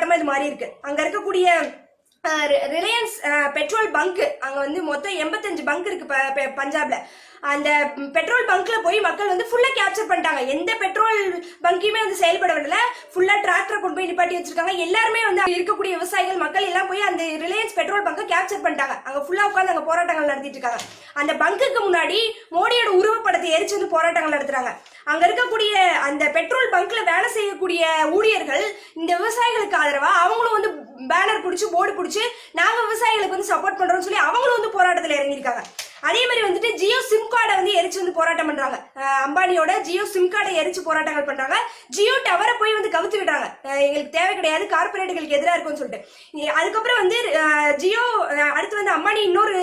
இல்லாம இது மாறி இருக்கு. அங்க இருக்கக்கூடிய ரிலையன்ஸ் பெட்ரோல் பங்க், அங்க வந்து மொத்தம் 85 பங்க் இருக்கு பஞ்சாப்ல. அந்த பெட்ரோல் பங்க்ல போய் மக்கள் வந்து ஃபுல்லா கேப்சர் பண்ணிட்டாங்க. எந்த பெட்ரோல் பங்கையுமே வந்து செயல்பட விடல. ஃபுல்லா டிராக்டரை கொண்டு போய் நிப்பாட்டி வச்சிருக்காங்க. எல்லாருமே வந்து இருக்கக்கூடிய விவசாயிகள் மக்கள் எல்லாம் போய் அந்த ரிலையன்ஸ் பெட்ரோல் பங்கை கேப்சர் பண்ணிட்டாங்க. அங்க ஃபுல்லா உட்காந்து அங்க போராட்டங்கள் நடத்திட்டு இருக்காங்க. அந்த பங்குக்கு முன்னாடி மோடியோட உருவப்படத்தை எரிச்சு வந்து போராட்டங்கள் நடத்துறாங்க. அங்க இருக்கக்கூடிய அந்த பெட்ரோல் பங்க்ல வேலை செய்யக்கூடிய ஊழியர்கள் இந்த விவசாயிகளுக்கு ஆதரவா அவங்களும் வந்து பேனர் பிடிச்சு போர்டு பிடிச்சு நாங்க விவசாயிகளுக்கு வந்து சப்போர்ட் பண்றோம்னு சொல்லி அவங்களும் வந்து போராட்டத்தில் இறங்கியிருக்காங்க. அதே மாதிரி வந்துட்டு ஜியோ சிம் கார்டை வந்து எரிச்சு வந்து போராட்டம் பண்றாங்க. அம்பானியோட ஜியோ சிம் கார்டை எரிச்சு போராட்டங்கள் பண்றாங்க. ஜியோ டவரை போய் வந்து கவுத்து விடுறாங்க. எங்களுக்கு தேவை கிடையாது, கார்பரேட்டுகளுக்கு எதிராக இருக்கும்னு சொல்லிட்டு. அதுக்கப்புறம் வந்து ஜியோ அடுத்து வந்து அம்பானி இன்னொரு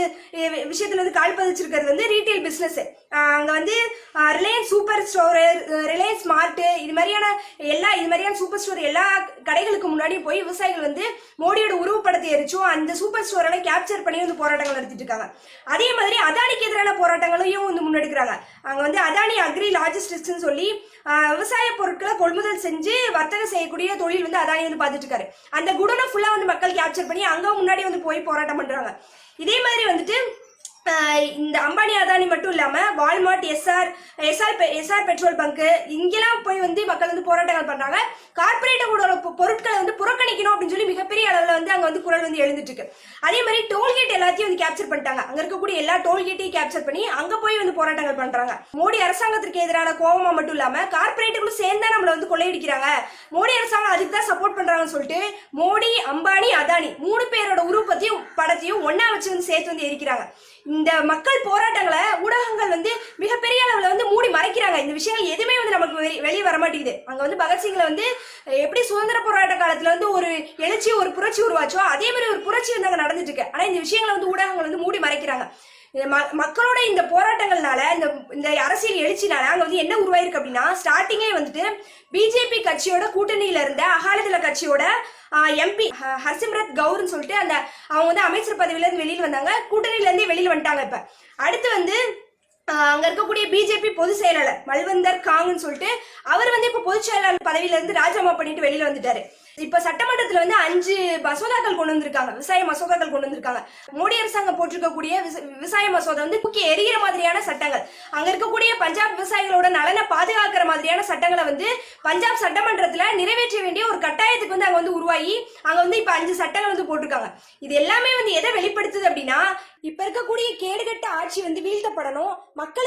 விஷயத்துல வந்து கால் பதிச்சிருக்கிறது வந்து ரீட்டைல் பிசினஸ். அங்க வந்து Reliance super store, Reliance smart, இது மாதிரியான சூப்பர் ஸ்டோர் எல்லா கடைகளுக்கு முன்னாடி போய் விவசாயிகள் வந்து மோடியோட உருவப்படத்தை எரிச்சும் அந்த சூப்பர் ஸ்டோர் எல்லாம் கேப்சர் பண்ணி வந்து போராட்டங்கள் நடத்திட்டு இருக்காங்க. அதே மாதிரி அதானிக்கு எதிரான போராட்டங்களையும் வந்து முன்னெடுக்கிறாங்க. அங்க வந்து அதானி அக்ரி லாஜிஸ்டிக்ஸ் சொல்லி விவசாய பொருட்களை கொள்முதல் செஞ்சு வர்த்தகம் செய்யக்கூடிய தொழில் வந்து அதானி வந்து பார்த்துட்டு இருக்காரு. அந்த குடனை ஃபுல்லா வந்து மக்கள் கேப்சர் பண்ணி அங்க முன்னாடி வந்து போய் போராட்டம் பண்றாங்க. இதே மாதிரி வந்துட்டு இந்த அம்பானி அதானி மட்டும் இல்லாம வால்மார்ட், எஸ்ஆர் பெட்ரோல் பங்க் இங்கெல்லாம் போய் வந்து மக்கள் வந்து போராட்டங்கள் பண்றாங்க. கார்பரேட்டோட பொருட்களை வந்து புறக்கணிக்கணும் அப்படின்னு சொல்லி மிகப்பெரிய அளவுல வந்து அங்க வந்து குரல் வந்து எழுந்துட்டு இருக்கு. அதே மாதிரி டோல்கேட் எல்லாத்தையும் வந்து கேப்சர் பண்ணிட்டாங்க. அங்க இருக்கக்கூடிய எல்லா டோல்கேட்டையும் கேப்சர் பண்ணி அங்க போய் வந்து போராட்டங்கள் பண்றாங்க. மோடி அரசாங்கத்திற்கு எதிரான கோபமா மட்டும் இல்லாம கார்பரேட்டுகளும் சேர்ந்தா நம்மள வந்து கொள்ளையடிக்கிறாங்க, மோடி அரசாங்கம் அதுக்கு தான் சப்போர்ட் பண்றாங்கன்னு சொல்லிட்டு மோடி, அம்பானி, அதானி 3 பேரோட உருவத்தையும் படத்தையும் ஒன்னா வச்சு வந்து சேர்த்து வந்து எரிக்கிறாங்க. இந்த மக்கள் போராட்டங்களை ஊடகங்கள் வந்து மிகப்பெரிய அளவுல வந்து மூடி மறைக்கிறாங்க. இந்த விஷயங்கள் எதுவுமே வந்து நமக்கு வெளியே வர மாட்டேங்குது. அங்க வந்து பகத்சிங்ல வந்து எப்படி சுதந்திர போராட்ட காலத்துல வந்து ஒரு எழுச்சி, ஒரு புரட்சி உருவாச்சோ அதே மாதிரி ஒரு புரட்சி வந்து அங்க நடந்துட்டு இருக்கு. ஆனா இந்த விஷயங்களை வந்து ஊடகங்கள் வந்து மூடி மறைக்கிறாங்க. மக்களோட இந்த போராட்டங்கள்னால, இந்த அரசியல் எழுச்சினால அங்க வந்து என்ன உருவாயிருக்கு அப்படின்னா, ஸ்டார்டிங்கே வந்துட்டு பிஜேபி கட்சியோட கூட்டணியில இருந்த அகாலிதள கட்சியோட எம்பி ஹர்சிம்ரத் கவுர்னு சொல்லிட்டு அவங்க வந்து அமைச்சர் பதவியில இருந்து வெளியில் வந்தாங்க. கூட்டணியில இருந்தே வெளியில் வந்துட்டாங்க. இப்ப அடுத்து வந்து அங்க இருக்கக்கூடிய பிஜேபி பொதுச் செயலாளர் மல்வந்தர் காங்னு சொல்லிட்டு அவர் வந்து இப்ப பொதுச் செயலாளர் பதவியில இருந்து ராஜினாமா பண்ணிட்டு வெளியில வந்துட்டாரு. இப்ப சட்டமன்றத்துல வந்து 5 மசோதாக்கள் கொண்டு வந்திருக்காங்க, விவசாய மசோதாக்கள் கொண்டு வந்திருக்காங்க. மோடி அரசாங்கம் போட்டிருக்கக்கூடிய விவசாய மசோதா வந்து தூக்கி எரிகிற மாதிரியான சட்டங்கள், அங்க இருக்கக்கூடிய பஞ்சாப் விவசாயிகளோட நலனை பாதுகாக்கிற மாதிரியான சட்டங்களை வந்து பஞ்சாப் சட்டமன்றத்துல நிறைவேற்ற வேண்டிய ஒரு கட்டாயத்துக்கு வந்து அங்க வந்து உருவாகி அங்க வந்து இப்ப 5 சட்டங்கள் வந்து போட்டிருக்காங்க. இது எல்லாமே வந்து எதை வெளிப்படுத்துது அப்படின்னா, இப்ப இருக்கக்கூடிய கேடுகட்ட ஆட்சி வந்து வீழ்த்தப்படணும், மக்களுக்கு